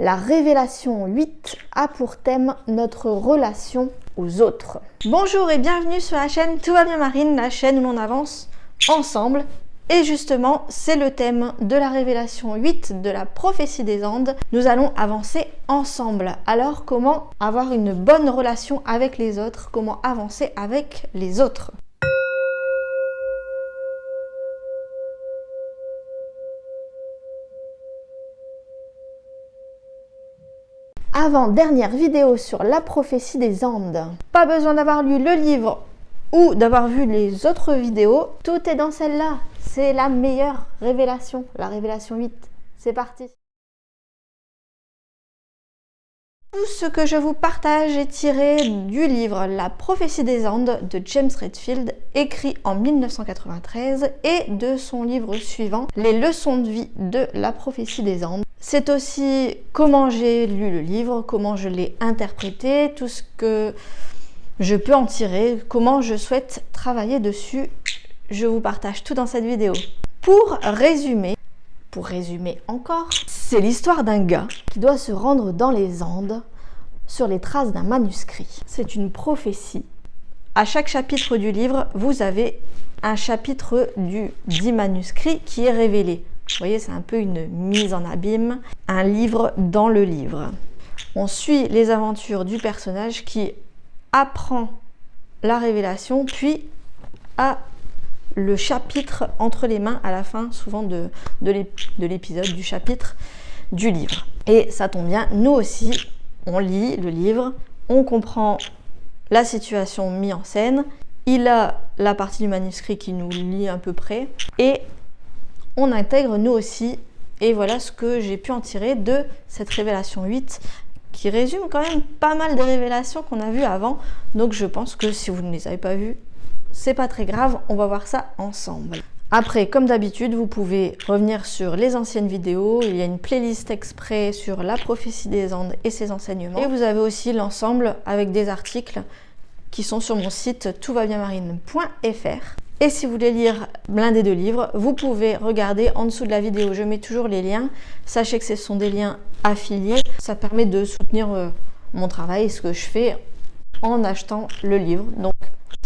La révélation 8 a pour thème notre relation aux autres. Bonjour et bienvenue sur la chaîne Tout va bien Marine, la chaîne où l'on avance ensemble. Et justement, c'est le thème de la révélation 8 de la prophétie des Andes. Nous allons avancer ensemble. Alors, comment avoir une bonne relation avec les autres? Comment avancer avec les autres? Avant-dernière vidéo sur la prophétie des Andes. Pas besoin d'avoir lu le livre ou d'avoir vu les autres vidéos. Tout est dans celle-là. C'est la meilleure révélation, la révélation 8. C'est parti. Tout ce que je vous partage est tiré du livre La prophétie des Andes de James Redfield, écrit en 1993, et de son livre suivant, Les leçons de vie de la prophétie des Andes. C'est aussi comment j'ai lu le livre, comment je l'ai interprété, tout ce que je peux en tirer, comment je souhaite travailler dessus. Je vous partage tout dans cette vidéo. Pour résumer encore, c'est l'histoire d'un gars qui doit se rendre dans les Andes sur les traces d'un manuscrit. C'est une prophétie. À chaque chapitre du livre, vous avez un chapitre du dit manuscrit qui est révélé. Vous voyez, c'est un peu une mise en abîme, un livre dans le livre. On suit les aventures du personnage qui apprend la révélation, puis a le chapitre entre les mains à la fin, souvent de l'épisode, du chapitre du livre. Et ça tombe bien, nous aussi, on lit le livre, on comprend la situation mise en scène, il a la partie du manuscrit qui nous lie à peu près, et on intègre nous aussi, et voilà ce que j'ai pu en tirer de cette révélation 8, qui résume quand même pas mal des révélations qu'on a vues avant, donc je pense que si vous ne les avez pas vues, c'est pas très grave, on va voir ça ensemble. Après, comme d'habitude, vous pouvez revenir sur les anciennes vidéos. Il y a une playlist exprès sur la prophétie des Andes et ses enseignements. Et vous avez aussi l'ensemble avec des articles qui sont sur mon site toutvabienmarine.fr. Et si vous voulez lire l'un des deux livres, vous pouvez regarder en dessous de la vidéo. Je mets toujours les liens. Sachez que ce sont des liens affiliés. Ça permet de soutenir mon travail et ce que je fais en achetant le livre. Donc,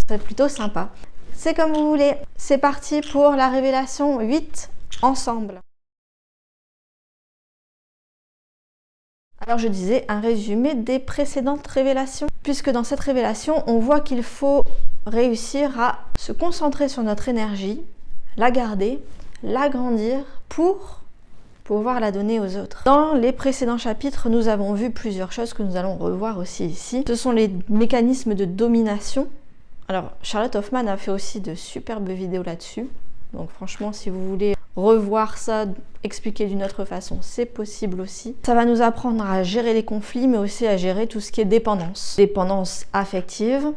c'est plutôt sympa. C'est comme vous voulez. C'est parti pour la révélation 8 ensemble. Alors je disais un résumé des précédentes révélations. Puisque dans cette révélation, on voit qu'il faut réussir à se concentrer sur notre énergie, la garder, l'agrandir pour pouvoir la donner aux autres. Dans les précédents chapitres, nous avons vu plusieurs choses que nous allons revoir aussi ici. Ce sont les mécanismes de domination. Alors, Charlotte Hoffman a fait aussi de superbes vidéos là-dessus. Donc franchement, si vous voulez revoir ça, expliquer d'une autre façon, c'est possible aussi. Ça va nous apprendre à gérer les conflits, mais aussi à gérer tout ce qui est dépendance. Dépendance affective.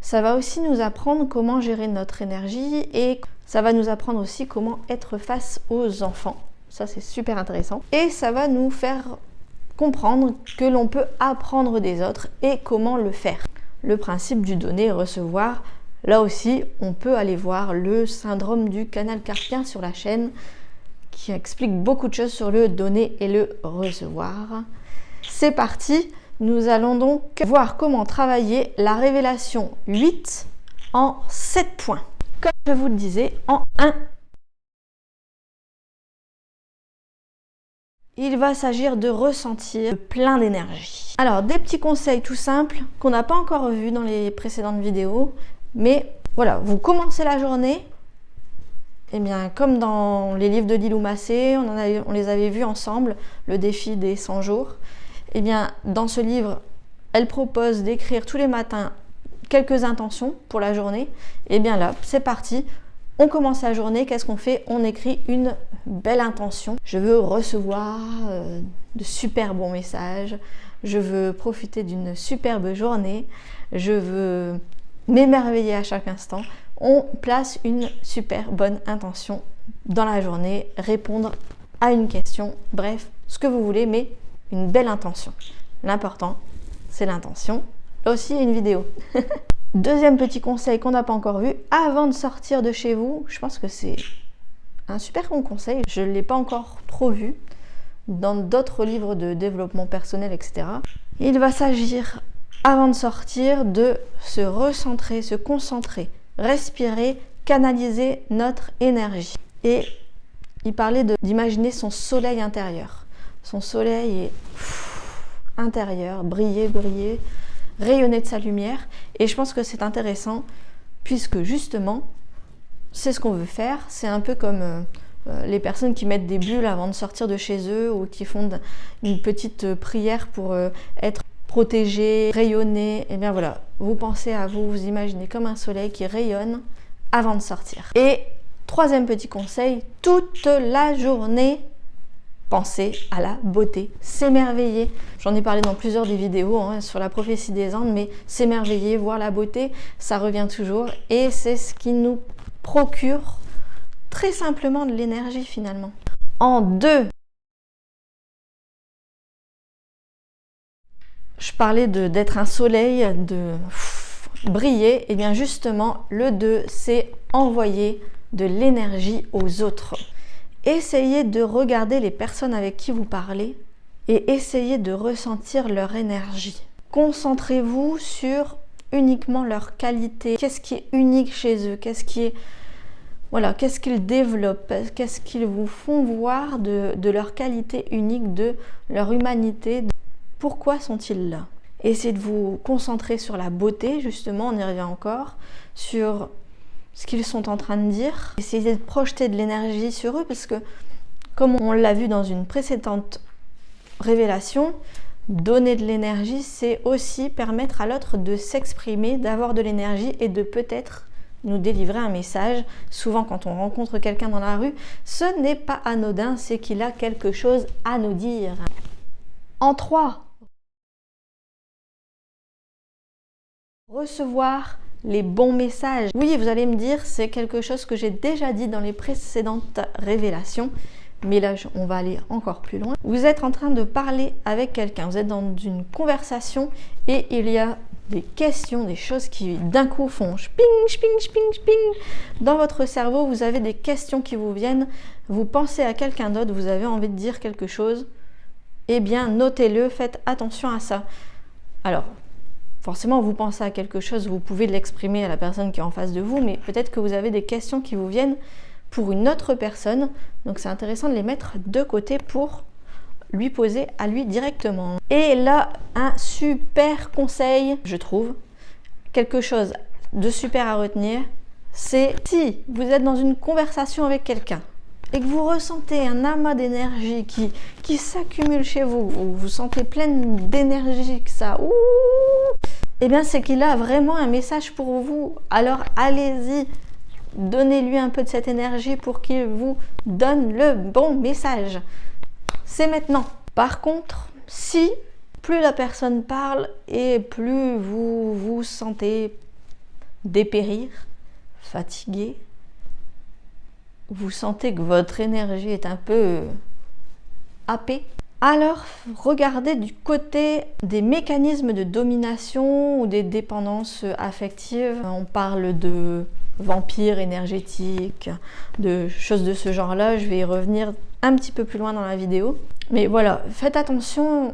Ça va aussi nous apprendre comment gérer notre énergie et ça va nous apprendre aussi comment être face aux enfants. Ça, c'est super intéressant. Et ça va nous faire comprendre que l'on peut apprendre des autres et comment le faire. Le principe du donner et recevoir, là aussi, on peut aller voir le syndrome du canal carpien sur la chaîne qui explique beaucoup de choses sur le donner et le recevoir. C'est parti, nous allons donc voir comment travailler la révélation 8 en 7 points. Comme je vous le disais, en 1, il va s'agir de ressentir plein d'énergie. Alors, des petits conseils tout simples qu'on n'a pas encore vus dans les précédentes vidéos. Mais voilà, vous commencez la journée. Et bien, comme dans les livres de Lilou Massé, on les avait vus ensemble, le défi des 100 jours. Et bien, dans ce livre, elle propose d'écrire tous les matins quelques intentions pour la journée. Et bien là, c'est parti. On commence la journée, qu'est-ce qu'on fait? On écrit une belle intention. Je veux recevoir de super bons messages. Je veux profiter d'une superbe journée. Je veux m'émerveiller à chaque instant. On place une super bonne intention dans la journée, répondre à une question, bref, ce que vous voulez, mais une belle intention. L'important, c'est l'intention. Là aussi, il y a une vidéo. Deuxième petit conseil qu'on n'a pas encore vu, avant de sortir de chez vous, je pense que c'est un super bon conseil, je ne l'ai pas encore trop vu. dans d'autres livres de développement personnel, etc. Il va s'agir, avant de sortir, de se recentrer, se concentrer, respirer, canaliser notre énergie. Et il parlait d'imaginer son soleil intérieur. Son soleil est intérieur, briller, rayonner de sa lumière. Et je pense que c'est intéressant puisque justement, c'est ce qu'on veut faire. C'est un peu comme les personnes qui mettent des bulles avant de sortir de chez eux ou qui font une petite prière pour être protégés, rayonner. Et bien voilà, vous pensez à vous, vous imaginez comme un soleil qui rayonne avant de sortir. Et troisième petit conseil, toute la journée, pensez à la beauté, s'émerveiller. J'en ai parlé dans plusieurs des vidéos sur la prophétie des Andes, mais s'émerveiller, voir la beauté, ça revient toujours et c'est ce qui nous procure très simplement de l'énergie finalement. En 2, je parlais d'être un soleil, de briller, et bien justement le 2, c'est envoyer de l'énergie aux autres. Essayez de regarder les personnes avec qui vous parlez et essayez de ressentir leur énergie. Concentrez-vous sur uniquement leur qualité. Qu'est-ce qui est unique chez eux? Qu'est-ce qu'ils développent? Qu'est-ce qu'ils vous font voir de leur qualité unique, de leur humanité? Pourquoi sont-ils là? Essayez de vous concentrer sur la beauté, justement, on y revient encore, sur ce qu'ils sont en train de dire. Essayez de projeter de l'énergie sur eux parce que, comme on l'a vu dans une précédente révélation, donner de l'énergie, c'est aussi permettre à l'autre de s'exprimer, d'avoir de l'énergie et de peut-être nous délivrer un message. Souvent, quand on rencontre quelqu'un dans la rue, ce n'est pas anodin, c'est qu'il a quelque chose à nous dire. En 3, recevoir les bons messages. Oui, vous allez me dire, c'est quelque chose que j'ai déjà dit dans les précédentes révélations, mais là, on va aller encore plus loin. Vous êtes en train de parler avec quelqu'un, vous êtes dans une conversation et il y a des questions, des choses qui d'un coup font sping, sping, sping, sping. Dans votre cerveau, vous avez des questions qui vous viennent, vous pensez à quelqu'un d'autre, vous avez envie de dire quelque chose, eh bien, notez-le, faites attention à ça. Alors, forcément, vous pensez à quelque chose, vous pouvez l'exprimer à la personne qui est en face de vous, mais peut-être que vous avez des questions qui vous viennent pour une autre personne. Donc, c'est intéressant de les mettre de côté pour lui poser à lui directement. Et là, un super conseil, je trouve, quelque chose de super à retenir, c'est si vous êtes dans une conversation avec quelqu'un et que vous ressentez un amas d'énergie qui s'accumule chez vous, ou vous sentez pleine d'énergie, que ça, eh bien c'est qu'il a vraiment un message pour vous. Alors allez-y, donnez-lui un peu de cette énergie pour qu'il vous donne le bon message. C'est maintenant. Par contre, si plus la personne parle et plus vous vous sentez dépérir, fatigué, vous sentez que votre énergie est un peu happée, alors regardez du côté des mécanismes de domination ou des dépendances affectives. On parle de vampires énergétiques, de choses de ce genre-là. Je vais y revenir un petit peu plus loin dans la vidéo. Mais voilà, faites attention.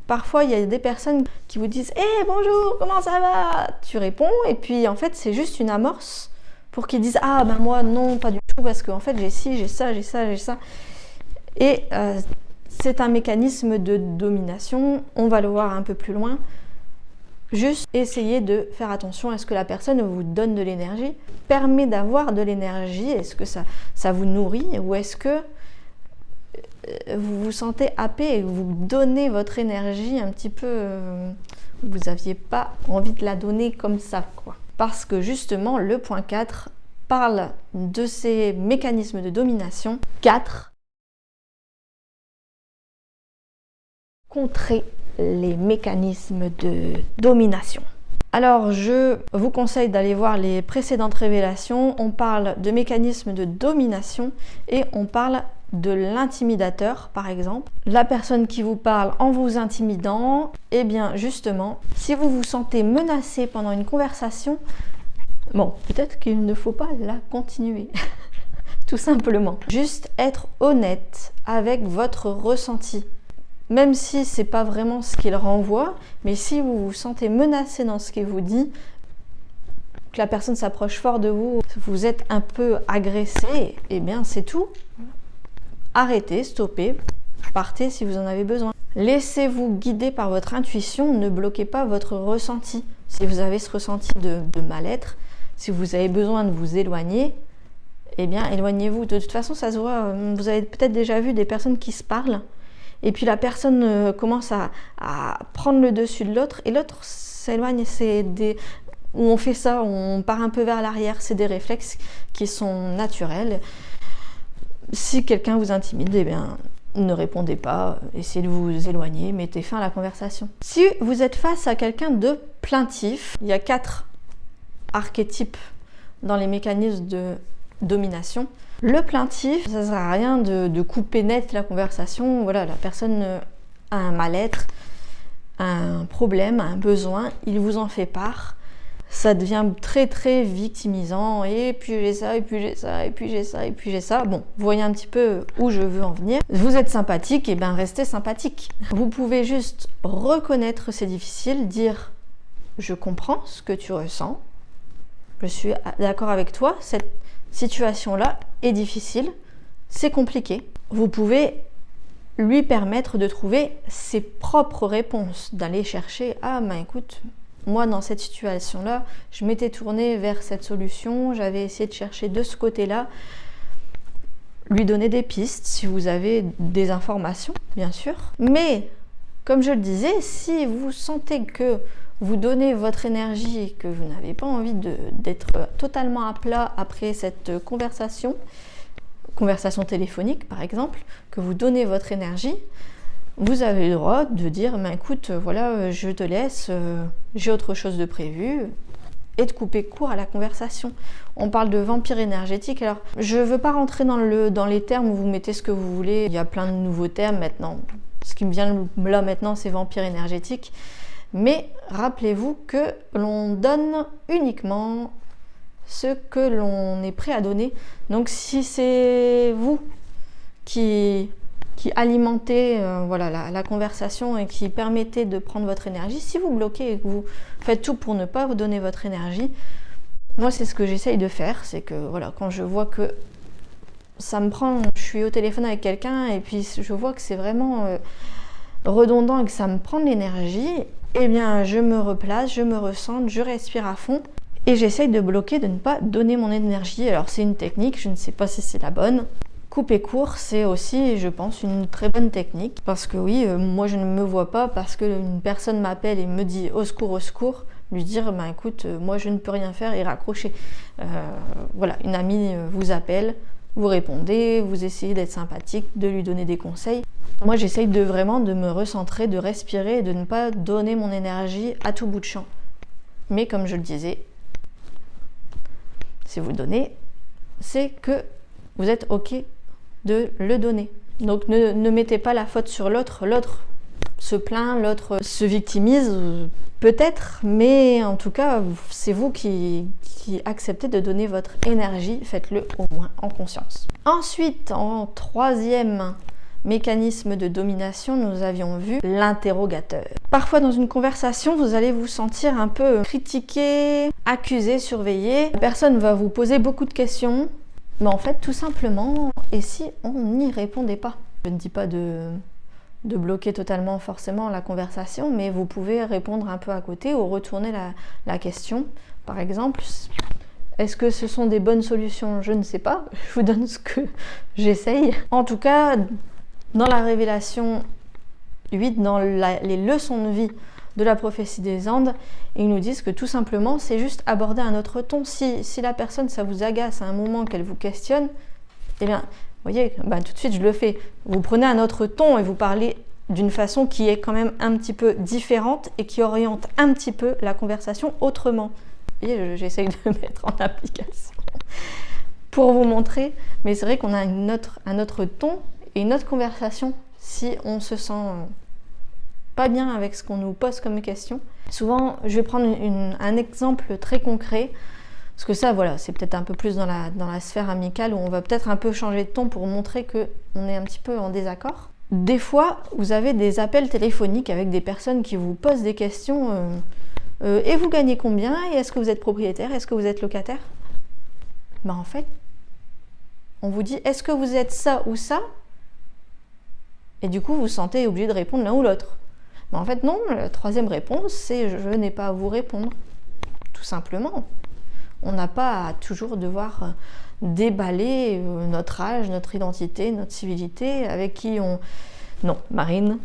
Parfois, il y a des personnes qui vous disent « Hey, bonjour, comment ça va ?» Tu réponds et puis en fait, c'est juste une amorce pour qu'ils disent « Ah, ben moi, non, pas du tout, parce qu'en fait, j'ai ci, j'ai ça, j'ai ça, j'ai ça. » Et c'est un mécanisme de domination. On va le voir un peu plus loin. Juste essayez de faire attention à ce que la personne vous donne de l'énergie, permet d'avoir de l'énergie. Est-ce que ça vous nourrit ou est-ce que vous vous sentez happé et vous donnez votre énergie un petit peu... vous n'aviez pas envie de la donner comme ça, quoi. Parce que justement, le point 4 parle de ces mécanismes de domination. 4. Contrer les mécanismes de domination. Alors, je vous conseille d'aller voir les précédentes révélations. On parle de mécanismes de domination et on parle de l'intimidateur, par exemple. La personne qui vous parle en vous intimidant, eh bien, justement, si vous vous sentez menacé pendant une conversation, bon, peut-être qu'il ne faut pas la continuer. tout simplement. Juste être honnête avec votre ressenti. Même si c'est pas vraiment ce qu'il renvoie, mais si vous vous sentez menacé dans ce qu'il vous dit, que la personne s'approche fort de vous, vous êtes un peu agressé, eh bien c'est tout. Arrêtez, stoppez, partez si vous en avez besoin. Laissez-vous guider par votre intuition, ne bloquez pas votre ressenti. Si vous avez ce ressenti de mal-être, si vous avez besoin de vous éloigner, eh bien éloignez-vous. De toute façon, ça se voit, vous avez peut-être déjà vu des personnes qui se parlent, et puis la personne commence à prendre le dessus de l'autre, et l'autre s'éloigne. Où on fait ça, on part un peu vers l'arrière, c'est des réflexes qui sont naturels. Si quelqu'un vous intimide, eh bien, ne répondez pas, essayez de vous éloigner, mettez fin à la conversation. Si vous êtes face à quelqu'un de plaintif, il y a 4 archétypes dans les mécanismes de domination. Le plaintif, ça ne sert à rien de couper net la conversation. Voilà, la personne a un mal-être, un problème, un besoin, il vous en fait part. Ça devient très très victimisant, et puis j'ai ça, et puis j'ai ça, et puis j'ai ça, et puis j'ai ça. Bon, vous voyez un petit peu où je veux en venir. Vous êtes sympathique, et bien restez sympathique. Vous pouvez juste reconnaître c'est difficile, dire je comprends ce que tu ressens, je suis d'accord avec toi, cette situation-là est difficile, c'est compliqué. Vous pouvez lui permettre de trouver ses propres réponses, d'aller chercher ah ben écoute, moi, dans cette situation-là, je m'étais tournée vers cette solution, j'avais essayé de chercher de ce côté-là, lui donner des pistes si vous avez des informations, bien sûr. Mais, comme je le disais, si vous sentez que vous donnez votre énergie et que vous n'avez pas envie d'être totalement à plat après cette conversation téléphonique par exemple, que vous donnez votre énergie, vous avez le droit de dire écoute, voilà, je te laisse, j'ai autre chose de prévu, et de couper court à la conversation. On parle de vampire énergétique. Alors, je ne veux pas rentrer dans les termes où vous mettez ce que vous voulez. Il y a plein de nouveaux termes maintenant. Ce qui me vient là maintenant, c'est vampire énergétique. Mais rappelez-vous que l'on donne uniquement ce que l'on est prêt à donner. Donc, si c'est vous qui alimentez la conversation et qui permettez de prendre votre énergie, si vous bloquez et que vous faites tout pour ne pas vous donner votre énergie, moi c'est ce que j'essaye de faire, c'est que voilà, quand je vois que ça me prend, je suis au téléphone avec quelqu'un et puis je vois que c'est vraiment redondant et que ça me prend de l'énergie, eh bien je me replace, je me recentre, je respire à fond et j'essaye de bloquer, de ne pas donner mon énergie. Alors c'est une technique, je ne sais pas si c'est la bonne. Couper court, c'est aussi, je pense, une très bonne technique. Parce que oui, moi je ne me vois pas parce qu'une personne m'appelle et me dit au secours, lui dire écoute, moi je ne peux rien faire et raccrocher. Voilà, une amie vous appelle, vous répondez, vous essayez d'être sympathique, de lui donner des conseils. Moi j'essaye vraiment de me recentrer, de respirer et de ne pas donner mon énergie à tout bout de champ. Mais comme je le disais, si vous donnez, c'est que vous êtes OK de le donner. Donc ne mettez pas la faute sur l'autre. L'autre se plaint, l'autre se victimise, peut-être, mais en tout cas, c'est vous qui acceptez de donner votre énergie. Faites-le au moins en conscience. Ensuite, en troisième mécanisme de domination, nous avions vu l'interrogateur. Parfois dans une conversation, vous allez vous sentir un peu critiqué, accusé, surveillé. La personne va vous poser beaucoup de questions. Mais en fait, tout simplement, et si on n'y répondait pas? Je ne dis pas de bloquer totalement forcément la conversation, mais vous pouvez répondre un peu à côté ou retourner la question. Par exemple, est-ce que ce sont des bonnes solutions? Je ne sais pas, je vous donne ce que j'essaye. En tout cas, dans la révélation 8, dans les leçons de vie de la prophétie des Andes, ils nous disent que tout simplement c'est juste aborder un autre ton. Si la personne ça vous agace à un moment qu'elle vous questionne, eh bien vous voyez, tout de suite je le fais, vous prenez un autre ton et vous parlez d'une façon qui est quand même un petit peu différente et qui oriente un petit peu la conversation autrement. Et j'essaye de mettre en application pour vous montrer, mais c'est vrai qu'on a un autre ton et une autre conversation si on se sent pas bien avec ce qu'on nous pose comme question. Souvent, je vais prendre un exemple très concret. Parce que ça, voilà, c'est peut-être un peu plus dans la sphère amicale où on va peut-être un peu changer de ton pour montrer qu'on est un petit peu en désaccord. Des fois, vous avez des appels téléphoniques avec des personnes qui vous posent des questions et vous gagnez combien? Et est-ce que vous êtes propriétaire? Est-ce que vous êtes locataire? Ben en fait, on vous dit est-ce que vous êtes ça ou ça? Et du coup, vous vous sentez obligé de répondre l'un ou l'autre. Mais en fait, non, la troisième réponse, c'est je n'ai pas à vous répondre. Tout simplement. On n'a pas à toujours devoir déballer notre âge, notre identité, notre civilité, avec qui on... Non, Marine.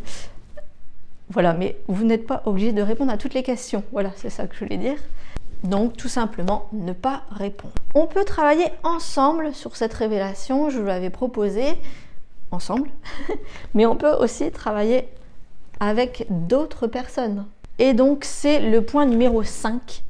Voilà, mais vous n'êtes pas obligé de répondre à toutes les questions. Voilà, c'est ça que je voulais dire. Donc, tout simplement, ne pas répondre. On peut travailler ensemble sur cette révélation, je vous l'avais proposé, ensemble. Mais on peut aussi travailler avec d'autres personnes. Et donc, c'est le point numéro 5.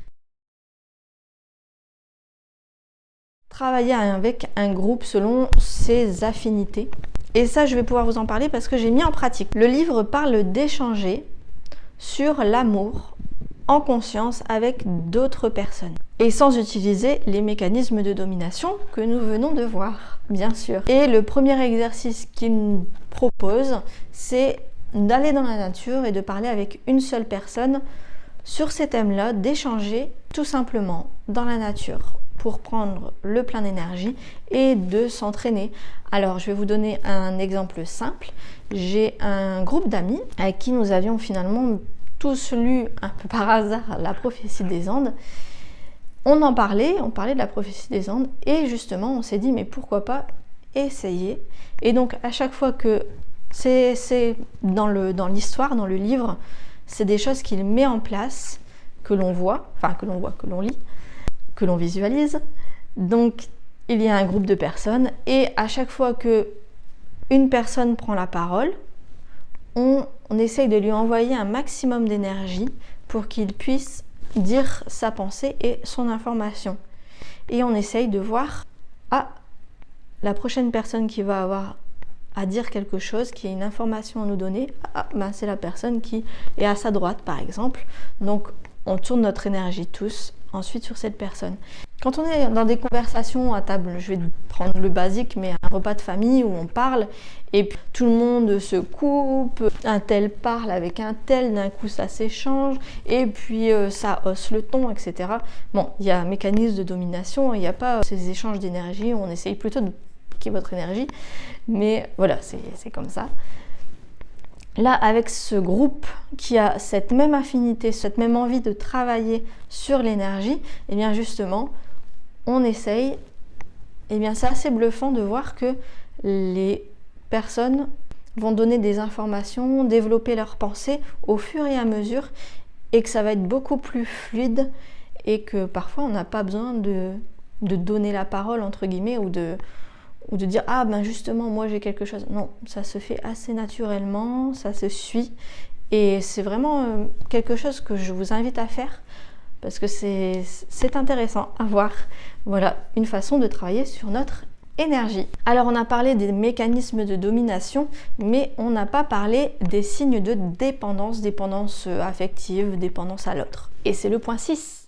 Travailler avec un groupe selon ses affinités. Et ça, je vais pouvoir vous en parler parce que j'ai mis en pratique. Le livre parle d'échanger sur l'amour en conscience avec d'autres personnes. Et sans utiliser les mécanismes de domination que nous venons de voir, bien sûr. Et le premier exercice qu'il nous propose, c'est d'aller dans la nature et de parler avec une seule personne sur ces thèmes-là, d'échanger tout simplement dans la nature pour prendre le plein d'énergie et de s'entraîner. Alors, je vais vous donner un exemple simple. J'ai un groupe d'amis avec qui nous avions finalement tous lu un peu par hasard la prophétie des Andes. On parlait de la prophétie des Andes et justement, on s'est dit, mais pourquoi pas essayer? Et donc, à chaque fois que c'est dans l'histoire, dans le livre, c'est des choses qu'il met en place, que l'on voit, que l'on lit, que l'on visualise. Donc, il y a un groupe de personnes et à chaque fois que une personne prend la parole, on essaye de lui envoyer un maximum d'énergie pour qu'il puisse dire sa pensée et son information. Et on essaye de voir, la prochaine personne qui va avoir à dire quelque chose, qui a une information à nous donner, c'est la personne qui est à sa droite par exemple. Donc on tourne notre énergie tous ensuite sur cette personne. Quand on est dans des conversations à table, je vais prendre le basique, mais un repas de famille où on parle et puis tout le monde se coupe, un tel parle avec un tel, d'un coup ça s'échange et puis ça hausse le ton, etc. Bon, il y a un mécanisme de domination, il n'y a pas ces échanges d'énergie, on essaye plutôt de piquer votre énergie, mais voilà, c'est comme ça. Là, avec ce groupe qui a cette même affinité, cette même envie de travailler sur l'énergie, et bien justement, on essaye, et bien c'est assez bluffant de voir que les personnes vont donner des informations, développer leurs pensées au fur et à mesure, et que ça va être beaucoup plus fluide, et que parfois on n'a pas besoin de donner la parole, entre guillemets, ou de dire justement moi j'ai quelque chose. Non, ça se fait assez naturellement, ça se suit et c'est vraiment quelque chose que je vous invite à faire parce que c'est intéressant à voir. Voilà, une façon de travailler sur notre énergie. Alors on a parlé des mécanismes de domination, mais on n'a pas parlé des signes de dépendance, dépendance affective, dépendance à l'autre. Et c'est le point 6.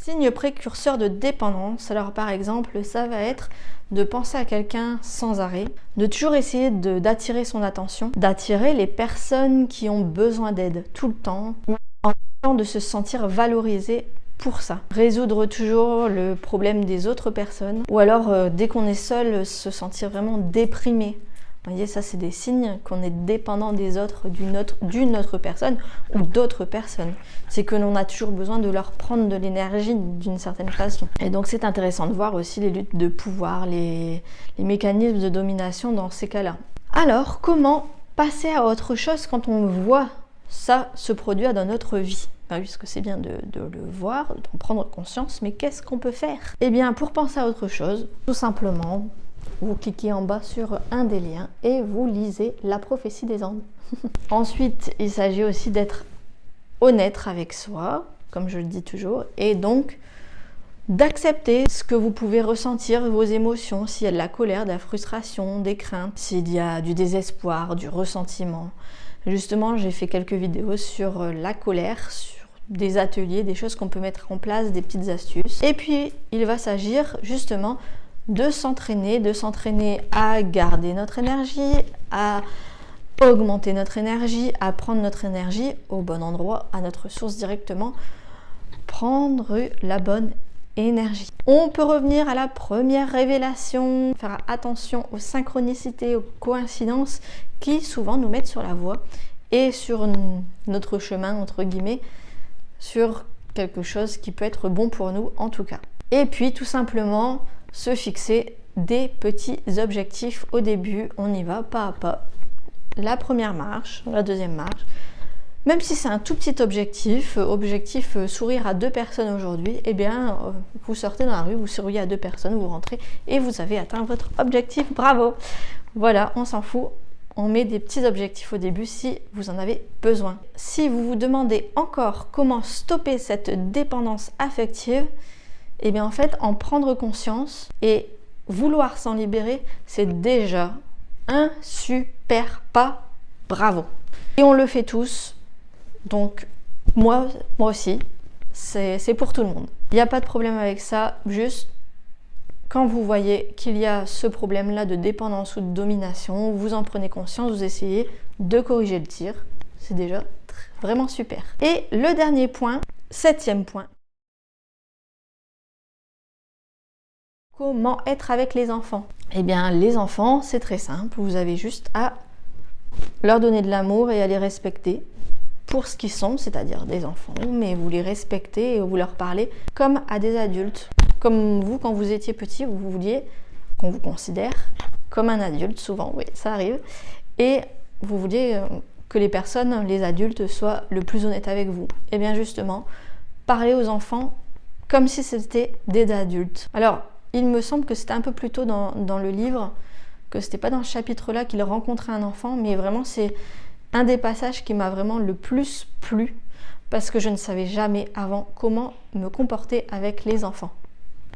Signe précurseur de dépendance, alors par exemple, ça va être de penser à quelqu'un sans arrêt, de toujours essayer d'attirer son attention, d'attirer les personnes qui ont besoin d'aide tout le temps, en train de se sentir valorisé pour ça. Résoudre toujours le problème des autres personnes, ou alors dès qu'on est seul, se sentir vraiment déprimé. Vous voyez, ça c'est des signes qu'on est dépendant des autres, d'une autre personne ou d'autres personnes. C'est que l'on a toujours besoin de leur prendre de l'énergie d'une certaine façon. Et donc c'est intéressant de voir aussi les luttes de pouvoir, les mécanismes de domination dans ces cas-là. Alors, comment passer à autre chose quand on voit ça se produire dans notre vie? Puisque c'est bien de le voir, d'en prendre conscience, mais qu'est-ce qu'on peut faire? Eh bien, pour penser à autre chose, tout simplement, vous cliquez en bas sur un des liens et vous lisez la prophétie des Andes. Ensuite, il s'agit aussi d'être honnête avec soi, comme je le dis toujours, et donc d'accepter ce que vous pouvez ressentir, vos émotions, s'il y a de la colère, de la frustration, des craintes, s'il y a du désespoir, du ressentiment. Justement, j'ai fait quelques vidéos sur la colère, sur des ateliers, des choses qu'on peut mettre en place, des petites astuces. Et puis, il va s'agir justement de s'entraîner à garder notre énergie, à augmenter notre énergie, à prendre notre énergie au bon endroit, à notre source directement, prendre la bonne énergie. On peut revenir à la première révélation, faire attention aux synchronicités, aux coïncidences qui souvent nous mettent sur la voie et sur notre chemin, entre guillemets, sur quelque chose qui peut être bon pour nous en tout cas. Et puis tout simplement se fixer des petits objectifs au début, on y va pas à pas. La première marche, la deuxième marche, même si c'est un tout petit objectif, sourire à 2 personnes aujourd'hui, eh bien vous sortez dans la rue, vous souriez à 2 personnes, vous rentrez et vous avez atteint votre objectif, bravo! Voilà, on s'en fout, on met des petits objectifs au début si vous en avez besoin. Si vous vous demandez encore comment stopper cette dépendance affective, eh bien en fait, en prendre conscience et vouloir s'en libérer, c'est déjà un super pas, bravo! Et on le fait tous. Donc, moi aussi, c'est pour tout le monde. Il n'y a pas de problème avec ça, juste quand vous voyez qu'il y a ce problème-là de dépendance ou de domination, vous en prenez conscience, vous essayez de corriger le tir. C'est déjà vraiment super. Et le dernier point, 7e point. Comment être avec les enfants? Eh bien, les enfants, c'est très simple. Vous avez juste à leur donner de l'amour et à les respecter pour ce qu'ils sont, c'est-à-dire des enfants, mais vous les respectez et vous leur parlez comme à des adultes. Comme vous, quand vous étiez petit, vous vouliez qu'on vous considère comme un adulte, souvent, oui, ça arrive, et vous vouliez que les personnes, les adultes, soient le plus honnêtes avec vous. Et bien justement, parlez aux enfants comme si c'était des adultes. Alors, il me semble que c'était un peu plus tôt dans le livre, que c'était pas dans ce chapitre-là qu'il rencontrait un enfant, mais vraiment c'est un des passages qui m'a vraiment le plus plu parce que je ne savais jamais avant comment me comporter avec les enfants,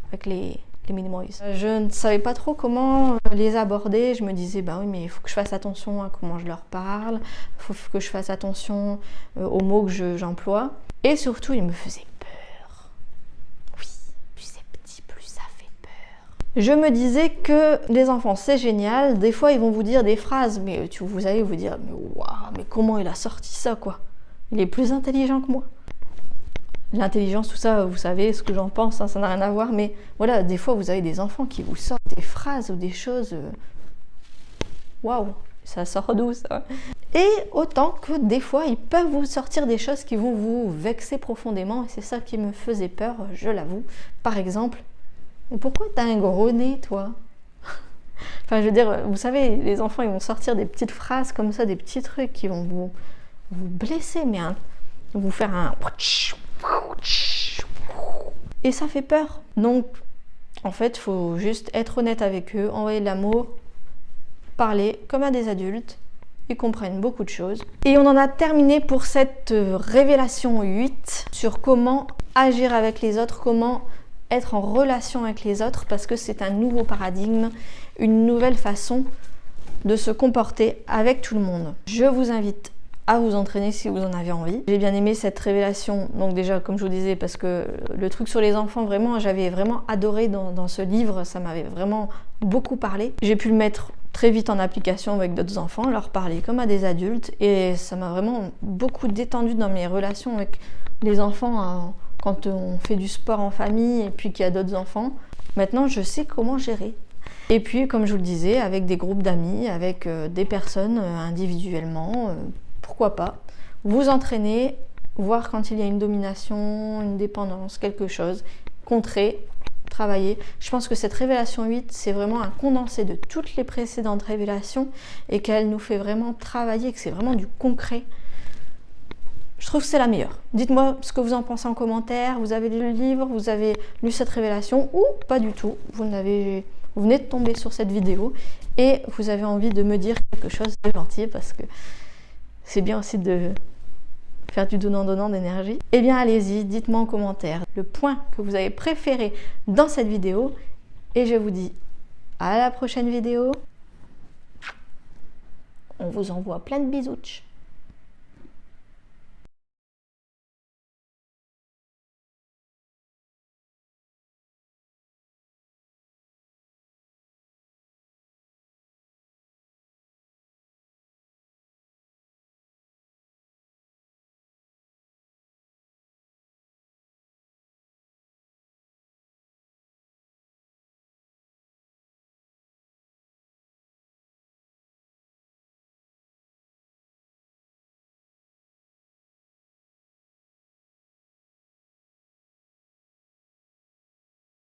avec les mini-moys. Je ne savais pas trop comment les aborder. Je me disais, bah oui, mais il faut que je fasse attention à comment je leur parle, il faut que je fasse attention aux mots que j'emploie. Et surtout, ils me faisaient peur. Oui, plus c'est petit, plus ça fait peur. Je me disais que les enfants, c'est génial. Des fois, ils vont vous dire des phrases, mais vous allez vous dire, mais waouh, mais comment il a sorti ça, quoi? Il est plus intelligent que moi. L'intelligence, tout ça, vous savez ce que j'en pense, hein, ça n'a rien à voir. Mais voilà, des fois, vous avez des enfants qui vous sortent des phrases ou des choses. Waouh, ça sort d'où, ça? Et autant que des fois, ils peuvent vous sortir des choses qui vont vous vexer profondément. Et c'est ça qui me faisait peur, je l'avoue. Par exemple, mais pourquoi t'as un gros nez, toi? Enfin, je veux dire, vous savez, les enfants, ils vont sortir des petites phrases comme ça, des petits trucs qui vont vous blesser, mais vous faire un... Et ça fait peur. Donc, en fait, il faut juste être honnête avec eux, envoyer de l'amour, parler comme à des adultes. Ils comprennent beaucoup de choses. Et on en a terminé pour cette révélation 8 sur comment agir avec les autres, comment être en relation avec les autres, parce que c'est un nouveau paradigme, une nouvelle façon de se comporter avec tout le monde. Je vous invite à vous entraîner si vous en avez envie. J'ai bien aimé cette révélation, donc déjà comme je vous disais, parce que le truc sur les enfants, vraiment, j'avais vraiment adoré dans ce livre, ça m'avait vraiment beaucoup parlé. J'ai pu le mettre très vite en application avec d'autres enfants, leur parler comme à des adultes, et ça m'a vraiment beaucoup détendu dans mes relations avec les enfants quand on fait du sport en famille et puis qu'il y a d'autres enfants. Maintenant, je sais comment gérer. Et puis, comme je vous le disais, avec des groupes d'amis, avec des personnes individuellement, pourquoi pas, vous entraîner, voir quand il y a une domination, une dépendance, quelque chose, contrer, travailler. Je pense que cette révélation 8, c'est vraiment un condensé de toutes les précédentes révélations et qu'elle nous fait vraiment travailler, que c'est vraiment du concret. Je trouve que c'est la meilleure. Dites-moi ce que vous en pensez en commentaire. Vous avez lu le livre, vous avez lu cette révélation ou pas du tout. Vous venez de tomber sur cette vidéo et vous avez envie de me dire quelque chose de gentil parce que c'est bien aussi de faire du donnant-donnant d'énergie. Eh bien, allez-y, dites-moi en commentaire le point que vous avez préféré dans cette vidéo et je vous dis à la prochaine vidéo. On vous envoie plein de bisouches.